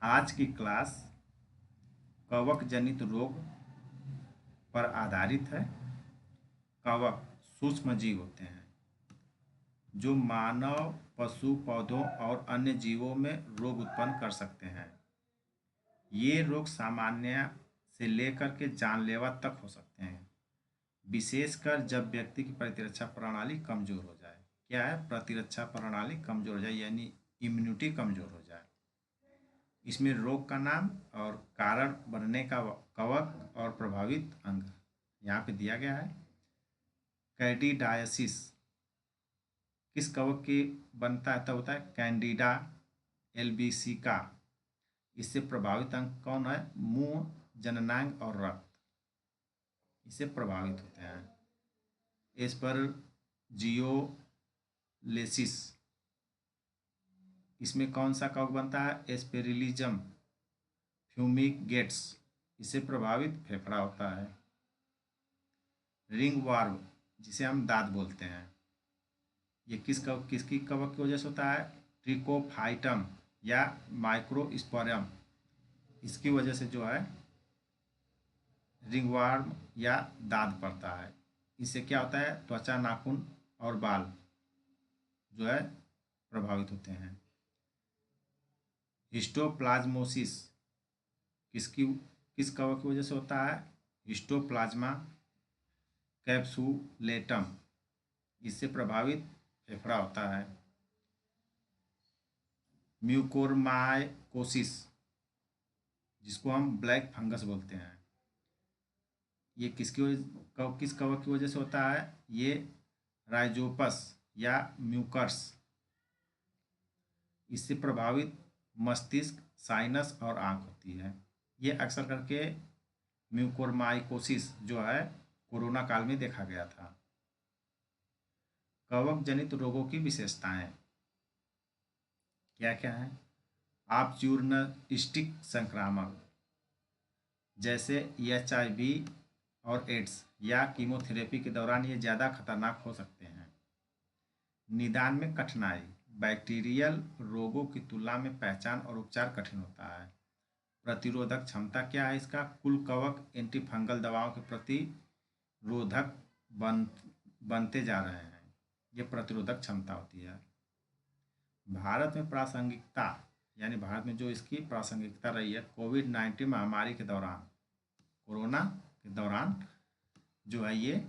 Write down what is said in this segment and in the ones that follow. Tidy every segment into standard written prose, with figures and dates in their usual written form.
आज की क्लास कवक जनित रोग पर आधारित है। कवक सूक्ष्म जीव होते हैं जो मानव, पशु, पौधों और अन्य जीवों में रोग उत्पन्न कर सकते हैं। ये रोग सामान्य से लेकर के जानलेवा तक हो सकते हैं, विशेषकर जब व्यक्ति की प्रतिरक्षा प्रणाली कमजोर हो जाए। क्या है? प्रतिरक्षा प्रणाली कमजोर हो जाए, यानी इम्यूनिटी कमजोर हो जाए। इसमें रोग का नाम और कारण बनने का कवक और प्रभावित अंग यहाँ पे दिया गया है। कैंडिडायसिस किस कवक की बनता है? तब होता है कैंडिडा एल्बिसिका। इससे प्रभावित अंग कौन है? मुंह, जननांग और रक्त इससे प्रभावित होते हैं। इस पर जियोलेसिस इसमें कौन सा कवक बनता है? एस्पेरिलिज्म फ्यूमिगेट्स इससे प्रभावित फेफड़ा होता है। रिंग वार्म जिसे हम दांत बोलते हैं, ये किसकी कवक की वजह से होता है? ट्रिकोफाइटम या माइक्रोस्पोरम इसकी वजह से जो है रिंगवर्म या दांत पड़ता है। इससे क्या होता है? त्वचा, नाखून और बाल जो है प्रभावित होते हैं। हिस्टोप्लाज्मोसिस किस कवक की वजह से होता है? हिस्टोप्लाज्मा कैप्सुलेटम इससे प्रभावित फेफड़ा होता है। म्यूकोरमाइकोसिस जिसको हम ब्लैक फंगस बोलते हैं, ये किस कवक की वजह से होता है? ये राइजोपस या म्यूकर्स इससे प्रभावित मस्तिष्क, साइनस और आंख होती है। ये अक्सर करके म्यूकोरमाइकोसिस जो है कोरोना काल में देखा गया था। कवक जनित रोगों की विशेषताएं क्या क्या है? ऑपर्चुनिस्टिक संक्रामक जैसे HIV और एड्स या कीमोथेरेपी के दौरान ये ज़्यादा खतरनाक हो सकते हैं। निदान में कठिनाई, बैक्टीरियल रोगों की तुलना में पहचान और उपचार कठिन होता है। प्रतिरोधक क्षमता क्या है इसका? कुल कवक एंटीफंगल दवाओं के प्रति रोधक बनते जा रहे हैं। ये प्रतिरोधक क्षमता होती है। भारत में प्रासंगिकता, यानी भारत में जो इसकी प्रासंगिकता रही है कोविड-19 महामारी के दौरान, कोरोना के दौरान जो है ये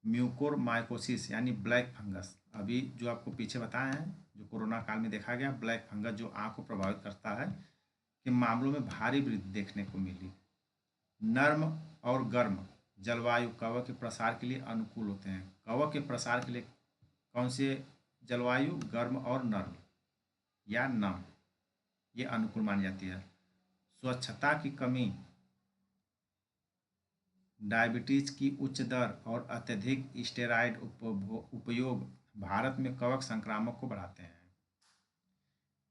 म्यूकोरमाइकोसिस यानी ब्लैक फंगस, अभी जो आपको पीछे बताए हैं जो कोरोना काल में देखा गया ब्लैक फंगस जो आँख को प्रभावित करता है, के मामलों में भारी वृद्धि देखने को मिली। नर्म और गर्म जलवायु कवक के प्रसार के लिए अनुकूल होते हैं। कवक के प्रसार के लिए कौन से जलवायु? गर्म और नर्म या नम ये अनुकूल मानी जाती है। स्वच्छता की कमी, डायबिटीज की उच्च दर और अत्यधिक स्टेरॉयड उपयोग भारत में कवक संक्रामक को बढ़ाते हैं।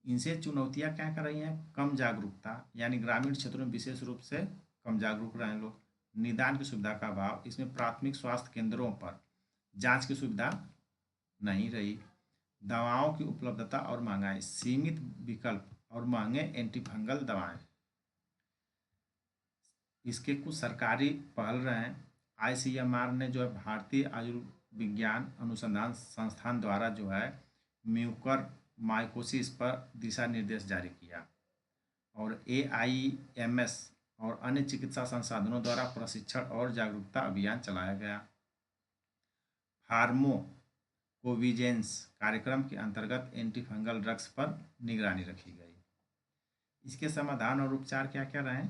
इनसे चुनौतियां क्या कर रही हैं? कम जागरूकता, यानी ग्रामीण क्षेत्रों में विशेष रूप से कम जागरूक रहे लोग। निदान की सुविधा का अभाव, इसमें प्राथमिक स्वास्थ्य केंद्रों पर जांच की सुविधा नहीं रही। दवाओं की उपलब्धता और महंगाई, सीमित विकल्प और महंगे एंटीफंगल दवाएं। इसके कुछ सरकारी पहल रहे हैं। ICMR ने जो है भारतीय आयुर्विज्ञान अनुसंधान संस्थान द्वारा जो है म्यूकर माइकोसिस पर दिशा निर्देश जारी किया और AIMS और अन्य चिकित्सा संसाधनों द्वारा प्रशिक्षण और जागरूकता अभियान चलाया गया। फार्मो कोविजेंस कार्यक्रम के अंतर्गत एंटीफंगल ड्रग्स पर निगरानी रखी गई। इसके समाधान और उपचार क्या क्या रहे?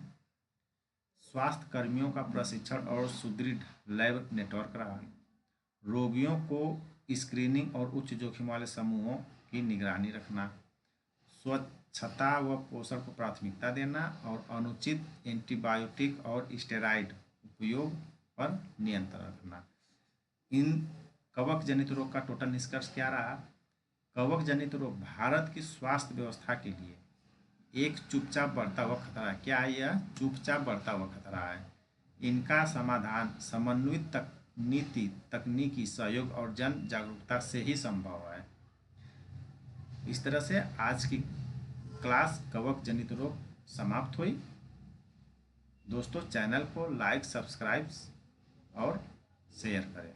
स्वास्थ्य कर्मियों का प्रशिक्षण और सुदृढ़ लैब नेटवर्क रहा। रोगियों को स्क्रीनिंग और उच्च जोखिम वाले समूहों की निगरानी रखना। स्वच्छता व पोषण को प्राथमिकता देना और अनुचित एंटीबायोटिक और स्टेरॉयड उपयोग पर नियंत्रण रखना। इन कवक जनित रोग का टोटल निष्कर्ष क्या रहा? कवक जनित रोग भारत की स्वास्थ्य व्यवस्था के लिए एक चुपचाप बढ़ता हुआ खतरा है। क्या है यह? चुपचाप बढ़ता हुआ खतरा है। इनका समाधान समन्वित नीति, तकनीकी सहयोग और जन जागरूकता से ही संभव है। इस तरह से आज की क्लास कवक जनित रोग समाप्त हुई। दोस्तों चैनल को लाइक, सब्सक्राइब और शेयर करें।